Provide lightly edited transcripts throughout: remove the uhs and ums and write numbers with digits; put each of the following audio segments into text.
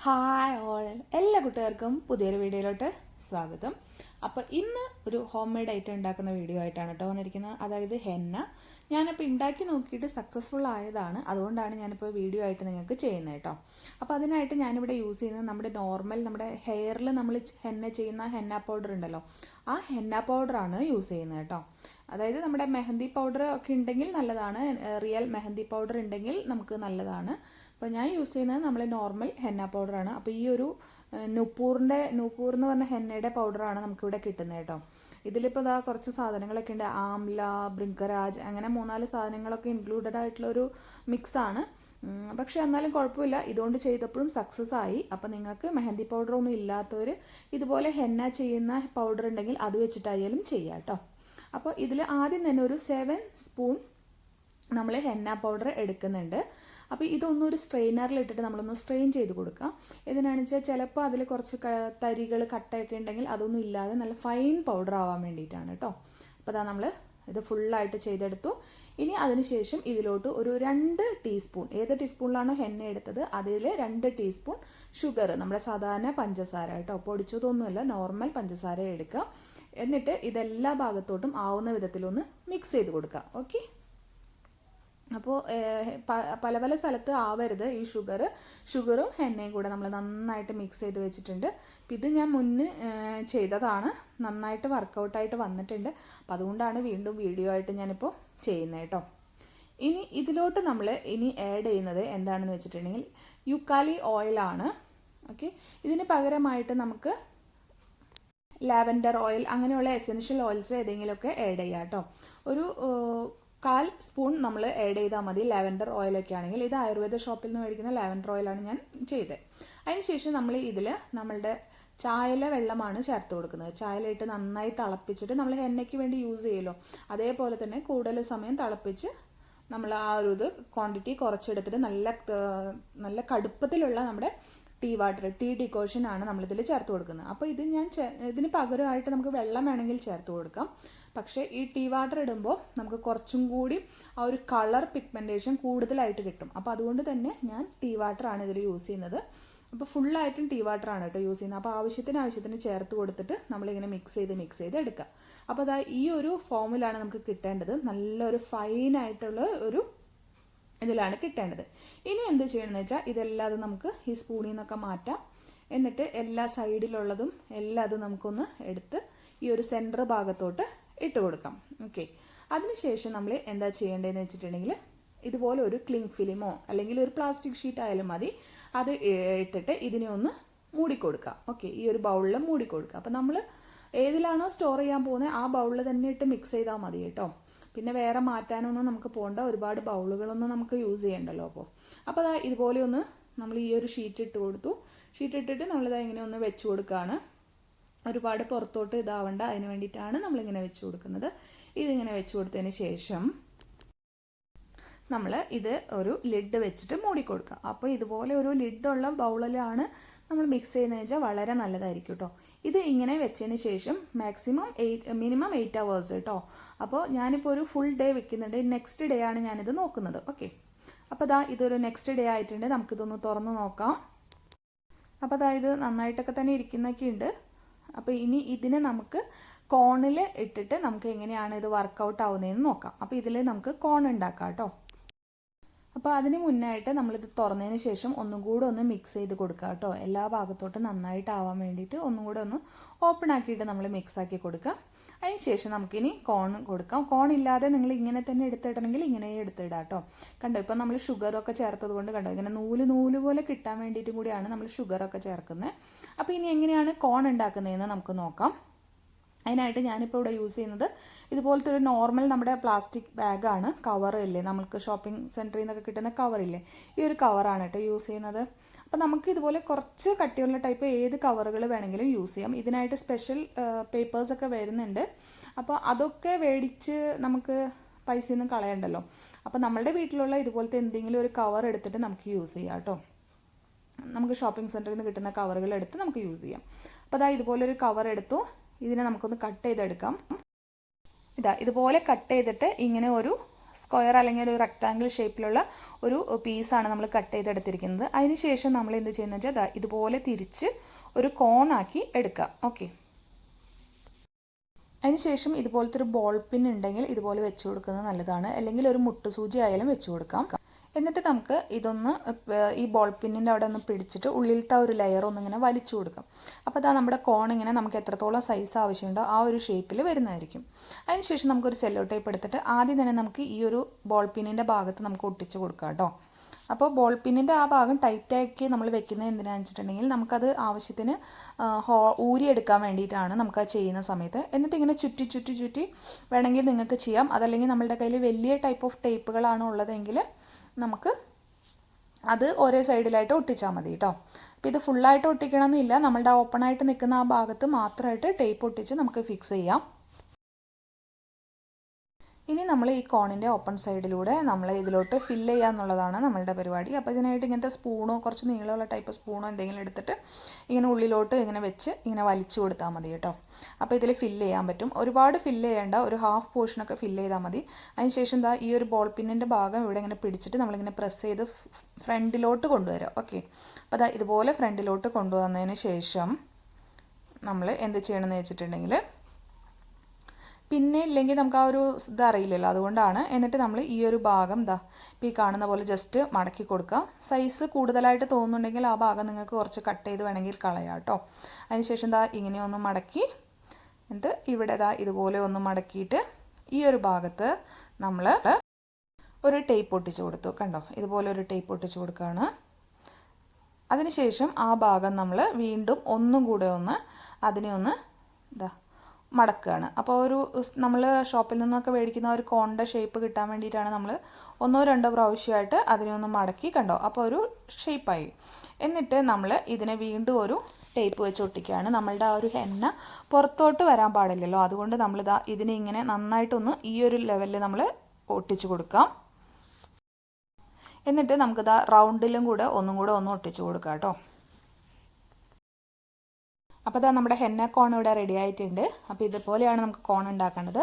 Hi all, എല്ലാ കുട്ടികൾക്കും പുതിയൊരു വീഡിയോയിലോട്ട് സ്വാഗതം. അപ്പോൾ ഇന്ന് ഒരു ഹോം മെയ്ഡ് ഐറ്റം ഉണ്ടാക്കുന്ന വീഡിയോ ആയിട്ടാണ് കേട്ടോ വന്നിരിക്കുന്നത്. അതായത് ഹെന്ന. ഞാനിപ്പോൾ ഉണ്ടാക്കി നോക്കിയിട്ട് സക്സസ്ഫുൾ ആയതാണ്, അതുകൊണ്ടാണ് ഞാനിപ്പോൾ വീഡിയോ ആയിട്ട് നിങ്ങൾക്ക് ചെയ്യുന്നത് കേട്ടോ. അപ്പോൾ അതിനായിട്ട് ഞാനിവിടെ യൂസ് ചെയ്യുന്നത് നമ്മുടെ ഹെയറിൽ നമ്മൾ ഹെന്ന ചെയ്യുന്ന ഹെന്ന പൗഡർ ഉണ്ടല്ലോ, ആ ഹെന്ന പൗഡറാണ് യൂസ് ചെയ്യുന്നത് കേട്ടോ. അതായത് നമ്മുടെ മെഹന്തി പൗഡർ ഒക്കെ ഉണ്ടെങ്കിൽ നല്ലതാണ്, റിയൽ മെഹന്തി പൗഡർ ഉണ്ടെങ്കിൽ നമുക്ക് നല്ലതാണ്. അപ്പോൾ ഞാൻ യൂസ് ചെയ്യുന്നത് നമ്മൾ നോർമൽ ഹെന്ന പൗഡറാണ്. അപ്പോൾ ഈ ഒരു നൂപ്പൂർ എന്ന് പറഞ്ഞ ഹെന്നയുടെ പൗഡറാണ് നമുക്കിവിടെ കിട്ടുന്നത് കേട്ടോ. ഇതിലിപ്പോൾ ഇതാ കുറച്ച് സാധനങ്ങളൊക്കെ ഉണ്ട്. ആംല, ബ്രിങ്കരാജ്, അങ്ങനെ 3-4 സാധനങ്ങളൊക്കെ ഇൻക്ലൂഡഡ് ആയിട്ടുള്ളൊരു മിക്സാണ്. പക്ഷേ എന്നാലും കുഴപ്പമില്ല, ഇതുകൊണ്ട് ചെയ്തപ്പോഴും സക്സസ് ആയി. അപ്പോൾ നിങ്ങൾക്ക് മെഹന്തി പൗഡറൊന്നും ഇല്ലാത്തവർ ഇതുപോലെ ഹെന്ന ചെയ്യുന്ന പൗഡർ ഉണ്ടെങ്കിൽ അത് വെച്ചിട്ടായാലും ചെയ്യാം കേട്ടോ. അപ്പോൾ ഇതിൽ ആദ്യം തന്നെ ഒരു 7 സ്പൂൺ നമ്മൾ ഹെന്ന പൗഡർ എടുക്കുന്നുണ്ട്. അപ്പോൾ ഇതൊന്നും ഒരു സ്ട്രെയിനറിൽ ഇട്ടിട്ട് നമ്മളൊന്ന് സ്ട്രെയിൻ ചെയ്ത് കൊടുക്കാം. എന്തിനാണെന്ന് വെച്ചാൽ ചിലപ്പോൾ അതിൽ കുറച്ച് തരികൾ കട്ടയൊക്കെ ഉണ്ടെങ്കിൽ അതൊന്നും ഇല്ലാതെ നല്ല ഫൈൻ പൗഡർ ആവാൻ വേണ്ടിയിട്ടാണ് കേട്ടോ. അപ്പോൾ അതാ നമ്മൾ ഇത് ഫുള്ളായിട്ട് ചെയ്തെടുത്തു. ഇനി അതിനുശേഷം ഇതിലോട്ട് ഒരു 2 ടീസ്പൂൺ, ഏത് ടീസ്പൂണിലാണോ ഹെന്ന എടുത്തത് അതിൽ 2 ടീസ്പൂൺ ഷുഗർ, നമ്മുടെ സാധാരണ പഞ്ചസാര കേട്ടോ, പൊടിച്ചതൊന്നുമല്ല, നോർമൽ പഞ്ചസാര എടുക്കുക. എന്നിട്ട് ഇതെല്ലാ ഭാഗത്തോട്ടും ആവുന്ന വിധത്തിലൊന്ന് മിക്സ് ചെയ്ത് കൊടുക്കുക. ഓക്കെ. അപ്പോൾ പല പല സ്ഥലത്ത് ആവരുത്. ഈ ഷുഗറും ഹെന്നയും കൂടെ നമ്മൾ നന്നായിട്ട് മിക്സ് ചെയ്ത് വെച്ചിട്ടുണ്ട്. അപ്പം ഇത് ഞാൻ മുന്നേ ചെയ്തതാണ്, നന്നായിട്ട് വർക്കൗട്ടായിട്ട് വന്നിട്ടുണ്ട്. അപ്പം അതുകൊണ്ടാണ് വീണ്ടും വീഡിയോ ആയിട്ട് ഞാനിപ്പോൾ ചെയ്യുന്നത് കേട്ടോ. ഇനി ഇതിലോട്ട് നമ്മൾ ആഡ് ചെയ്യുന്നത് എന്താണെന്ന് വെച്ചിട്ടുണ്ടെങ്കിൽ യുക്കാലി ഓയിലാണ്. ഓക്കെ. ഇതിന് പകരമായിട്ട് നമുക്ക് ലാവൻഡർ ഓയിൽ, അങ്ങനെയുള്ള എസെൻഷ്യൽ ഓയിൽസ് ഏതെങ്കിലുമൊക്കെ ആഡ് ചെയ്യാം കേട്ടോ. ഒരു 1/4 സ്പൂൺ നമ്മൾ ആഡ് ചെയ്താൽ മതി, ലാവൻഡർ ഓയിലൊക്കെ ആണെങ്കിൽ. ഇത് ആയുർവേദ ഷോപ്പിൽ നിന്ന് മേടിക്കുന്ന ലാവൻഡർ ഓയിലാണ് ഞാൻ ചെയ്തത്. അതിനുശേഷം നമ്മൾ ഇതിൽ നമ്മളുടെ ചായല വെള്ളമാണ് ചേർത്ത് കൊടുക്കുന്നത്. ചായലയിട്ട് നന്നായി തിളപ്പിച്ചിട്ട് നമ്മൾ എണ്ണയ്ക്ക് വേണ്ടി യൂസ് ചെയ്യുമല്ലോ, അതേപോലെ തന്നെ കൂടുതൽ സമയം തിളപ്പിച്ച് നമ്മൾ ആ ഒരു ക്വാണ്ടിറ്റി കുറച്ചെടുത്തിട്ട് നല്ല കടുപ്പത്തിലുള്ള നമ്മുടെ ടീ ഡിക്കോഷനാണ് നമ്മളിതിൽ ചേർത്ത് കൊടുക്കുന്നത്. അപ്പോൾ ഇതിന് പകരമായിട്ട് നമുക്ക് വെള്ളം വേണമെങ്കിൽ ചേർത്ത് കൊടുക്കാം. പക്ഷേ ഈ ടീ വാട്ടർ ഇടുമ്പോൾ നമുക്ക് കുറച്ചും കൂടി ആ ഒരു കളർ പിഗ്മെൻറ്റേഷൻ കൂടുതലായിട്ട് കിട്ടും. അപ്പോൾ അതുകൊണ്ട് തന്നെ ഞാൻ ടീ വാട്ടറാണ് ഇതിൽ യൂസ് ചെയ്യുന്നത്. അപ്പോൾ ഫുള്ളായിട്ടും ടീ വാട്ടറാണ് കേട്ടോ യൂസ് ചെയ്യുന്നത്. അപ്പോൾ ആവശ്യത്തിന് ചേർത്ത് കൊടുത്തിട്ട് നമ്മളിങ്ങനെ മിക്സ് ചെയ്ത് എടുക്കുക. അപ്പോൾ അതാ ഈ ഒരു ഫോമിലാണ് നമുക്ക് കിട്ടേണ്ടത്. നല്ലൊരു ഫൈനായിട്ടുള്ള ഒരു ഇതിലാണ് കിട്ടേണ്ടത്. ഇനി എന്ത് ചെയ്യണമെന്ന് വെച്ചാൽ ഇതെല്ലാം നമുക്ക് ഈ സ്പൂണിൽ നിന്നൊക്കെ മാറ്റാം. എന്നിട്ട് എല്ലാ സൈഡിലുള്ളതും എല്ലാം നമുക്കൊന്ന് എടുത്ത് ഈ ഒരു സെൻറ്റർ ഭാഗത്തോട്ട് ഇട്ട് കൊടുക്കാം. ഓക്കെ. അതിനുശേഷം നമ്മൾ എന്താ ചെയ്യേണ്ടതെന്ന് വെച്ചിട്ടുണ്ടെങ്കിൽ ഇതുപോലെ ഒരു ക്ലിങ് ഫിലിമോ അല്ലെങ്കിൽ ഒരു പ്ലാസ്റ്റിക് ഷീറ്റ് ആയാലും മതി, അത് ഇട്ടിട്ട് ഇതിനെ ഒന്ന് മൂടിക്കൊടുക്കുക. ഓക്കെ. ഈ ഒരു ബൗളിൽ മൂടിക്കൊടുക്കുക. അപ്പോൾ നമ്മൾ ഏതിലാണോ സ്റ്റോർ ചെയ്യാൻ പോകുന്നത് ആ ബൗളിൽ തന്നെ ഇട്ട് മിക്സ് ചെയ്താൽ മതി കേട്ടോ. പിന്നെ വേറെ മാറ്റാനൊന്നും നമുക്ക് പോകണ്ട, ഒരുപാട് ബൗളുകളൊന്നും നമുക്ക് യൂസ് ചെയ്യണ്ടല്ലോ. അപ്പോൾ അതാ ഇതുപോലെ ഒന്ന് നമ്മൾ ഈ ഒരു ഷീറ്റ് ഇട്ട് കൊടുത്തു. ഷീറ്റ് ഇട്ടിട്ട് നമ്മളിതാ ഇങ്ങനെ ഒന്ന് വെച്ച് കൊടുക്കുകയാണ്. ഒരുപാട് പുറത്തോട്ട് ഇതാവണ്ട, അതിന് വേണ്ടിയിട്ടാണ് നമ്മളിങ്ങനെ വെച്ച് കൊടുക്കുന്നത്. ഇതിങ്ങനെ വെച്ച് കൊടുത്തതിന് ശേഷം നമ്മൾ ഇത് ഒരു ലിഡ് വെച്ചിട്ട് മൂടിക്കൊടുക്കുക. അപ്പോൾ ഇതുപോലെ ഒരു ലിഡുള്ള ബൗളിലാണ് നമ്മൾ മിക്സ് ചെയ്യുന്നതെന്ന് വെച്ചാൽ വളരെ നല്ലതായിരിക്കും കേട്ടോ. ഇത് ഇങ്ങനെ വെച്ചതിന് ശേഷം മിനിമം 8 hours കേട്ടോ. അപ്പോൾ ഞാനിപ്പോൾ ഒരു ഫുൾ ഡേ വെക്കുന്നുണ്ട്. നെക്സ്റ്റ് ഡേ ആണ് ഞാനിത് നോക്കുന്നത്. ഓക്കെ. അപ്പോൾ ഇതൊരു നെക്സ്റ്റ് ഡേ ആയിട്ടുണ്ട്. നമുക്കിതൊന്ന് തുറന്ന് നോക്കാം. അപ്പോൾ ഇത് നന്നായിട്ടൊക്കെ തന്നെ ഇരിക്കുന്നൊക്കെ ഉണ്ട്. അപ്പോൾ ഇനി ഇതിനെ നമുക്ക് കോണിൽ ഇട്ടിട്ട് നമുക്ക് എങ്ങനെയാണ് ഇത് വർക്കൗട്ട് ആവുന്നതെന്ന് നോക്കാം. അപ്പോൾ ഇതിൽ നമുക്ക് കോൺ ഉണ്ടാക്കാം കേട്ടോ. അപ്പോൾ അതിന് മുന്നായിട്ട് നമ്മളിത് തുറന്നതിന് ശേഷം ഒന്നും കൂടെ ഒന്ന് മിക്സ് ചെയ്ത് കൊടുക്കുക കേട്ടോ. എല്ലാ ഭാഗത്തോട്ടും നന്നായിട്ട് ആവാൻ വേണ്ടിയിട്ട് ഒന്നും കൂടെ ഒന്ന് ഓപ്പൺ ആക്കിയിട്ട് നമ്മൾ മിക്സ് ആക്കി കൊടുക്കുക. അതിന് ശേഷം നമുക്കിനി കോൺ കൊടുക്കാം. കോൺ ഇല്ലാതെ നിങ്ങൾ ഇങ്ങനെ തന്നെ എടുത്തിടണമെങ്കിൽ ഇങ്ങനെ എടുത്തിടാം കേട്ടോ. കണ്ടോ, ഇപ്പോൾ നമ്മൾ ഷുഗറൊക്കെ ചേർത്തത് കൊണ്ട് കണ്ടോ ഇങ്ങനെ നൂല് പോലെ കിട്ടാൻ വേണ്ടിയിട്ടും കൂടിയാണ് നമ്മൾ ഷുഗറൊക്കെ ചേർക്കുന്നത്. അപ്പോൾ ഇനി എങ്ങനെയാണ് കോൺ ഉണ്ടാക്കുന്നതെന്ന് നമുക്ക് നോക്കാം. അതിനായിട്ട് ഞാനിപ്പോൾ ഇവിടെ യൂസ് ചെയ്യുന്നത് ഇതുപോലത്തെ ഒരു നോർമൽ നമ്മുടെ പ്ലാസ്റ്റിക് ബാഗാണ്. കവറില്ലേ, നമുക്ക് ഷോപ്പിംഗ് സെൻറ്ററിൽ നിന്നൊക്കെ കിട്ടുന്ന കവറില്ലേ, ഈ ഒരു കവറാണ് കേട്ടോ യൂസ് ചെയ്യുന്നത്. അപ്പോൾ നമുക്ക് ഇതുപോലെ കുറച്ച് കട്ടിയുള്ള ടൈപ്പ് ഏത് കവറുകൾ വേണമെങ്കിലും യൂസ് ചെയ്യാം. ഇതിനായിട്ട് സ്പെഷ്യൽ പേപ്പേഴ്സൊക്കെ വരുന്നുണ്ട്. അപ്പോൾ അതൊക്കെ മേടിച്ച് നമുക്ക് പൈസയൊന്നും കളയണ്ടല്ലോ. അപ്പോൾ നമ്മളുടെ വീട്ടിലുള്ള ഇതുപോലത്തെ എന്തെങ്കിലും ഒരു കവർ എടുത്തിട്ട് നമുക്ക് യൂസ് ചെയ്യാം കേട്ടോ. നമുക്ക് ഷോപ്പിംഗ് സെൻറ്ററിൽ നിന്ന് കിട്ടുന്ന കവറുകൾ എടുത്ത് നമുക്ക് യൂസ് ചെയ്യാം. അപ്പോൾ ഇതുപോലൊരു കവർ എടുത്തു. ഇതിനെ നമുക്കൊന്ന് കട്ട് ചെയ്തെടുക്കാം. ഇതുപോലെ കട്ട് ചെയ്തിട്ട് ഇങ്ങനെ ഒരു സ്ക്വയർ അല്ലെങ്കിൽ ഒരു റെക്റ്റാങ്കിൾ ഷേപ്പിലുള്ള ഒരു പീസാണ് നമ്മൾ കട്ട് ചെയ്തെടുത്തിരിക്കുന്നത്. അതിനുശേഷം നമ്മൾ എന്ത് ചെയ്യുന്നത് വെച്ചാൽ ഇതുപോലെ തിരിച്ച് ഒരു കോണാക്കി എടുക്കുക. ഓക്കെ, അതിനുശേഷം ഇതുപോലത്തെ ഒരു ബോൾ പിൻ ഉണ്ടെങ്കിൽ ഇതുപോലെ വെച്ച് കൊടുക്കുന്നത് നല്ലതാണ്, അല്ലെങ്കിൽ ഒരു മുട്ടുസൂചി ആയാലും വെച്ച് കൊടുക്കാം. എന്നിട്ട് നമുക്ക് ഇതൊന്ന് ഈ ബോൾ പിന്നിൻ്റെ അവിടെ ഒന്ന് പിടിച്ചിട്ട് ഉള്ളിലത്തെ ഒരു ലെയർ ഒന്നിങ്ങനെ വലിച്ചു കൊടുക്കാം. അപ്പോൾ അതാ നമ്മുടെ കോൺ ഇങ്ങനെ നമുക്ക് എത്രത്തോളം സൈസ് ആവശ്യമുണ്ടോ ആ ഒരു ഷേപ്പിൽ വരുന്നതായിരിക്കും. അതിനുശേഷം നമുക്കൊരു സെല്ലോ ടേപ്പ് എടുത്തിട്ട് ആദ്യം തന്നെ നമുക്ക് ഈ ഒരു ബോൾ പിന്നിൻ്റെ ഭാഗത്ത് നമുക്ക് ഒട്ടിച്ച് കൊടുക്കാം കേട്ടോ. അപ്പോൾ ബോൾ പിന്നിൻ്റെ ആ ഭാഗം ടൈറ്റാക്കി നമ്മൾ വെക്കുന്നത് എന്തിനാണെന്ന് വെച്ചിട്ടുണ്ടെങ്കിൽ നമുക്കത് ആവശ്യത്തിന് ഊരിയെടുക്കാൻ വേണ്ടിയിട്ടാണ് നമുക്കത് ചെയ്യുന്ന സമയത്ത്. എന്നിട്ട് ഇങ്ങനെ ചുറ്റി ചുറ്റി ചുറ്റി വേണമെങ്കിൽ നിങ്ങൾക്ക് ചെയ്യാം. അതല്ലെങ്കിൽ നമ്മളുടെ കയ്യിൽ വലിയ ടൈപ്പ് ഓഫ് ടേപ്പുകളാണ് ഉള്ളതെങ്കിൽ നമുക്ക് അത് ഓരോ സൈഡിലായിട്ട് ഒട്ടിച്ചാൽ മതി കേട്ടോ. അപ്പോൾ ഇത് ഫുള്ളായിട്ട് ഒട്ടിക്കണമെന്നില്ല, നമ്മളുടെ ഓപ്പണായിട്ട് നിൽക്കുന്ന ആ ഭാഗത്ത് മാത്രമായിട്ട് ടേപ്പ് ഒട്ടിച്ച് നമുക്ക് ഫിക്സ് ചെയ്യാം. ഇനി നമ്മൾ ഈ കോണിൻ്റെ ഓപ്പൺ സൈഡിലൂടെ നമ്മൾ ഇതിലോട്ട് ഫില്ല് ചെയ്യുക എന്നുള്ളതാണ് നമ്മളുടെ പരിപാടി. അപ്പോൾ ഇതിനായിട്ട് ഇങ്ങനത്തെ സ്പൂണോ കുറച്ച് നീളമുള്ള ടൈപ്പ് സ്പൂണോ എന്തെങ്കിലും എടുത്തിട്ട് ഇങ്ങനെ ഉള്ളിലോട്ട് ഇങ്ങനെ വെച്ച് ഇങ്ങനെ വലിച്ചു കൊടുത്താൽ മതി കേട്ടോ. അപ്പോൾ ഇതിൽ ഫില്ല് ചെയ്യാൻ പറ്റും. ഒരുപാട് ഫില്ല് ചെയ്യേണ്ട, ഒരു ഹാഫ് പോർഷനൊക്കെ ഫില്ല് ചെയ്താൽ മതി. അതിനുശേഷം ദാ ഈ ഒരു ബോൾ പിന്നിൻ്റെ ഭാഗം ഇവിടെ ഇങ്ങനെ പിടിച്ചിട്ട് നമ്മളിങ്ങനെ പ്രസ് ചെയ്ത് ഫ്രണ്ടിലോട്ട് കൊണ്ടുവരാം. ഓക്കെ, അപ്പോൾ ദാ ഇതുപോലെ ഫ്രണ്ടിലോട്ട് കൊണ്ടുവന്നതിന് ശേഷം നമ്മൾ എന്ത് ചെയ്യണമെന്ന് വെച്ചിട്ടുണ്ടെങ്കിൽ പിന്നെ ഇല്ലെങ്കിൽ നമുക്ക് ആ ഒരു ഇത് അറിയില്ലല്ലോ, അതുകൊണ്ടാണ്. എന്നിട്ട് നമ്മൾ ഈ ഒരു ഭാഗം ഇപ്പോൾ ഈ കാണുന്ന പോലെ ജസ്റ്റ് മടക്കി കൊടുക്കുക. സൈസ് കൂടുതലായിട്ട് തോന്നുന്നുണ്ടെങ്കിൽ ആ ഭാഗം നിങ്ങൾക്ക് കുറച്ച് കട്ട് ചെയ്ത് വേണമെങ്കിൽ കളയാം കേട്ടോ. അതിനുശേഷം ഇങ്ങനെ ഒന്ന് മടക്കി, എന്നിട്ട് ഇവിടെ ഇതുപോലെ ഒന്ന് മടക്കിയിട്ട് ഈ ഒരു ഭാഗത്ത് നമ്മൾ ഒരു ടേപ്പ് ഒട്ടിച്ച് കൊടുത്തു. കണ്ടോ, ഇതുപോലെ ഒരു ടേപ്പ് ഒട്ടിച്ച് കൊടുക്കുകയാണ്. അതിനുശേഷം ആ ഭാഗം നമ്മൾ വീണ്ടും ഒന്നും കൂടെ അതിനെ ഒന്ന് മടക്കുകയാണ്. അപ്പോൾ ഒരു നമ്മൾ ഷോപ്പിൽ നിന്നൊക്കെ മേടിക്കുന്ന ഒരു കോണിൻ്റെ ഷേപ്പ് കിട്ടാൻ വേണ്ടിയിട്ടാണ് നമ്മൾ ഒന്നോ രണ്ടോ പ്രാവശ്യമായിട്ട് അതിനെ ഒന്ന് മടക്കി. കണ്ടോ, അപ്പോൾ ഒരു ഷേപ്പായി. എന്നിട്ട് നമ്മൾ ഇതിനെ വീണ്ടും ഒരു ടേപ്പ് വെച്ച് ഒട്ടിക്കുകയാണ്. നമ്മളുടെ ആ ഒരു ഹെന്ന പുറത്തോട്ട് വരാൻ പാടില്ലല്ലോ, അതുകൊണ്ട് നമ്മൾ ഇതിനെ ഇങ്ങനെ നന്നായിട്ടൊന്ന് ഈ ഒരു ലെവലിൽ നമ്മൾ ഒട്ടിച്ച് കൊടുക്കാം. എന്നിട്ട് നമുക്ക് റൗണ്ടിലും കൂടെ ഒന്ന് ഒട്ടിച്ച് കൊടുക്കാം കേട്ടോ. അപ്പോൾ നമ്മുടെ ഹെന്ന കോൺ ഇവിടെ റെഡി ആയിട്ടുണ്ട്. അപ്പോൾ ഇതുപോലെയാണ് നമുക്ക് കോൺ ഉണ്ടാക്കേണ്ടത്.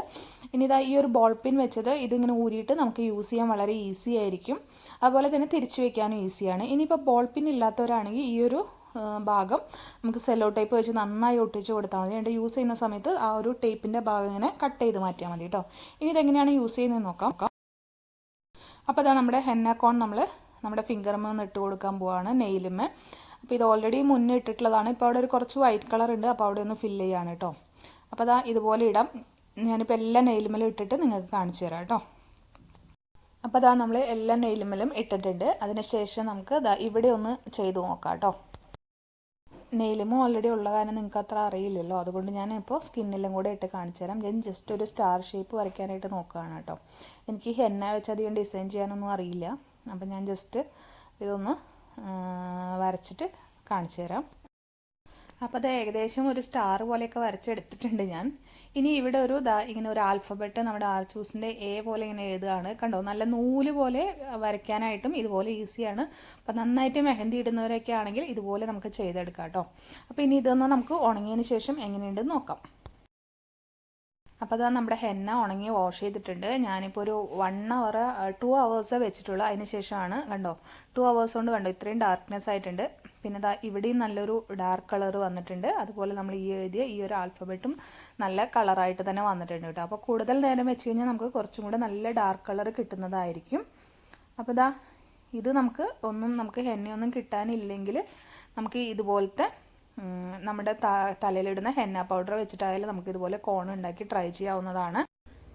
ഇനി ഈ ഒരു ബോൾ പിൻ വെച്ചത് ഇതിങ്ങനെ ഊരിയിട്ട് നമുക്ക് യൂസ് ചെയ്യാൻ വളരെ ഈസി ആയിരിക്കും. അതുപോലെ തന്നെ തിരിച്ചു വെക്കാനും ഈസിയാണ്. ഇനിയിപ്പോൾ ബോൾ പിൻ ഇല്ലാത്തവരാണെങ്കിൽ ഈ ഒരു ഭാഗം നമുക്ക് സെല്ലോ ടേപ്പ് വെച്ച് നന്നായി ഒട്ടിച്ച് കൊടുത്താൽ മതി. എന്നിട്ട് യൂസ് ചെയ്യുന്ന സമയത്ത് ആ ഒരു ടേപ്പിൻ്റെ ഭാഗം ഇങ്ങനെ കട്ട് ചെയ്ത് മാറ്റിയാൽ മതി കേട്ടോ. ഇനി ഇതെങ്ങനെയാണ് യൂസ് ചെയ്യുന്നത് നോക്കാം. അപ്പോൾ നമ്മുടെ ഹെന്ന കോൺ നമ്മുടെ ഫിംഗറിൽ നിന്ന് ഇട്ട് കൊടുക്കാൻ പോവാണ്, നെയിലുമേ. അപ്പോൾ ഇത് ഓൾറെഡി മുന്നേ ഇട്ടിട്ടുള്ളതാണ്. ഇപ്പോൾ അവിടെ ഒരു കുറച്ച് വൈറ്റ് കളർ ഉണ്ട്, അപ്പോൾ അവിടെ ഒന്ന് ഫില്ല് ചെയ്യാണ് കേട്ടോ. അപ്പോൾ ഇതുപോലെ ഇടാം. ഞാനിപ്പോൾ എല്ലാ നെയിലുമലും ഇട്ടിട്ട് നിങ്ങൾക്ക് കാണിച്ചു തരാം കേട്ടോ. അപ്പോൾ നമ്മൾ എല്ലാ നെയിലുമലും ഇട്ടിട്ടുണ്ട്. അതിനുശേഷം നമുക്ക് ഇവിടെ ഒന്ന് ചെയ്ത് നോക്കാം കേട്ടോ. നെയിലുമോ ഓൾറെഡി ഉള്ള കാരണം നിങ്ങൾക്ക് അത്ര അറിയില്ലല്ലോ, അതുകൊണ്ട് ഞാനിപ്പോൾ സ്കിന്നിലും കൂടെ ഇട്ട് കാണിച്ചു തരാം. ഞാൻ ജസ്റ്റ് ഒരു സ്റ്റാർ ഷേപ്പ് വരയ്ക്കാനായിട്ട് നോക്കുകയാണ് കേട്ടോ. എനിക്ക് ഹെന്ന വെച്ച് അധികം ഡിസൈൻ ചെയ്യാനൊന്നും അറിയില്ല. അപ്പോൾ ഞാൻ ജസ്റ്റ് ഇതൊന്ന് വരച്ചിട്ട് കാണിച്ചു തരാം. അപ്പോൾ അത് ഏകദേശം ഒരു സ്റ്റാർ പോലെയൊക്കെ വരച്ചെടുത്തിട്ടുണ്ട് ഞാൻ. ഇനി ഇവിടെ ഇങ്ങനെ ഒരു ആൽഫബറ്റ് നമ്മുടെ ആർച്ചൂസിൻ്റെ എ പോലെ ഇങ്ങനെ എഴുതുകയാണ്. കണ്ടോ, നല്ല നൂല് പോലെ വരയ്ക്കാനായിട്ടും ഇതുപോലെ ഈസിയാണ്. അപ്പോൾ നന്നായിട്ട് മെഹന്തി ഇടുന്നവരൊക്കെ ആണെങ്കിൽ ഇതുപോലെ നമുക്ക് ചെയ്തെടുക്കാം കേട്ടോ. അപ്പോൾ ഇനി ഇതൊന്ന് നമുക്ക് ഉണങ്ങിയതിന് ശേഷം എങ്ങനെയുണ്ടെന്ന് നോക്കാം. അപ്പോൾ നമ്മുടെ ഹെന്ന ഉണങ്ങി വാഷ് ചെയ്തിട്ടുണ്ട്. ഞാനിപ്പോൾ ഒരു 2 hours വെച്ചിട്ടുള്ളൂ. അതിന് ശേഷമാണ് കണ്ടോ 2 hours കൊണ്ട് കണ്ടോ ഇത്രയും ഡാർക്ക്നെസ് ആയിട്ടുണ്ട്. പിന്നെ ഇവിടെയും നല്ലൊരു ഡാർക്ക് കളർ വന്നിട്ടുണ്ട്. അതുപോലെ നമ്മൾ ഈ എഴുതിയ ഈ ഒരു ആൽഫബറ്റും നല്ല കളറായിട്ട് തന്നെ വന്നിട്ടുണ്ട് കേട്ടോ. അപ്പോൾ കൂടുതൽ നേരം വെച്ച് കഴിഞ്ഞാൽ നമുക്ക് കുറച്ചും കൂടെ നല്ല ഡാർക്ക് കളർ കിട്ടുന്നതായിരിക്കും. അപ്പോൾ ഇത് നമുക്ക് ഹെന്നയൊന്നും കിട്ടാനില്ലെങ്കിൽ നമുക്ക് ഇതുപോലത്തെ നമ്മുടെ തലയിലിടുന്ന ഹെന്ന പൗഡർ വെച്ചിട്ടായാലും നമുക്ക് ഇതുപോലെ കോൺ ഉണ്ടാക്കി ട്രൈ ചെയ്യാവുന്നതാണ്.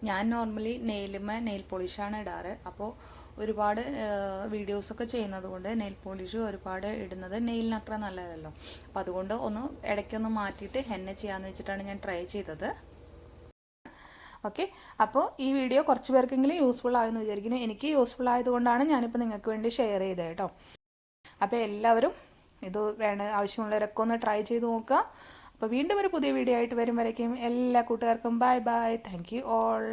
ഞാൻ നോർമലി നെയിൽ പോളിഷാണ് ഇടാറ്. അപ്പോൾ ഒരുപാട് വീഡിയോസൊക്കെ ചെയ്യുന്നത് കൊണ്ട് നെയിൽ പോളിഷ് ഒരുപാട് ഇടുന്നത് നെയിലിന് അത്ര നല്ലതല്ലോ. അപ്പോൾ അതുകൊണ്ട് ഇടയ്ക്കൊന്ന് മാറ്റിയിട്ട് ഹെന്ന ചെയ്യാമെന്ന് വെച്ചിട്ടാണ് ഞാൻ ട്രൈ ചെയ്തത്. ഓക്കെ, അപ്പോൾ ഈ വീഡിയോ കുറച്ച് പേർക്കെങ്കിലും യൂസ്ഫുൾ ആയെന്ന് വിചാരിക്കുന്നു. എനിക്ക് യൂസ്ഫുൾ ആയതുകൊണ്ടാണ് ഞാനിപ്പോൾ നിങ്ങൾക്ക് വേണ്ടി ഷെയർ ചെയ്തത് കേട്ടോ. അപ്പോൾ എല്ലാവരും ഇത് ആവശ്യമുള്ളവരൊക്കെ ഒന്ന് ട്രൈ ചെയ്ത് നോക്കുക. അപ്പോൾ വീണ്ടും ഒരു പുതിയ വീഡിയോ ആയിട്ട് വരും വരയ്ക്കും എല്ലാ കൂട്ടുകാർക്കും bye bye. Thank you all.